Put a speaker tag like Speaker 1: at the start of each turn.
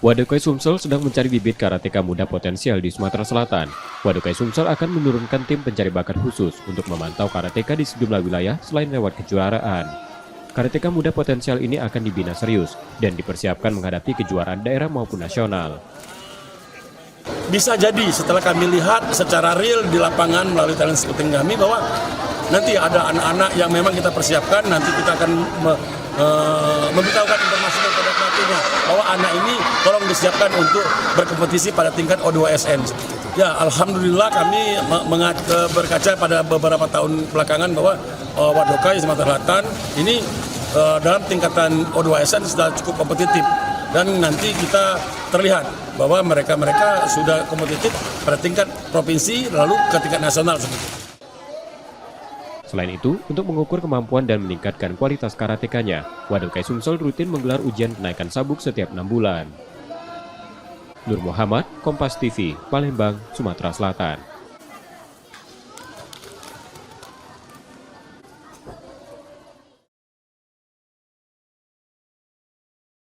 Speaker 1: Wadokai Sumsel sedang mencari bibit karateka muda potensial di Sumatera Selatan. Wadokai Sumsel akan menurunkan tim pencari bakat khusus untuk memantau karateka di sejumlah wilayah selain lewat kejuaraan. Karateka muda potensial ini akan dibina serius dan dipersiapkan menghadapi kejuaraan daerah maupun nasional.
Speaker 2: Bisa jadi setelah kami lihat secara real di lapangan melalui talent scouting kami bahwa nanti ada anak-anak yang memang kita persiapkan, nanti kita akan memberitahukan informasi kepada pelatihnya bahwa anak ini tolong disiapkan untuk berkompetisi pada tingkat O2SN. Ya, alhamdulillah kami berkaca pada beberapa tahun belakangan bahwa Wadokai Sumatera Selatan ini dalam tingkatan O2SN sudah cukup kompetitif dan nanti kita terlihat bahwa mereka sudah kompetitif pada tingkat provinsi lalu ke tingkat nasional.
Speaker 1: Selain itu, untuk mengukur kemampuan dan meningkatkan kualitas karatekanya, Wadokai Sumsel rutin menggelar ujian kenaikan sabuk setiap 6 bulan. Nur Muhammad, Kompas TV, Palembang, Sumatera Selatan.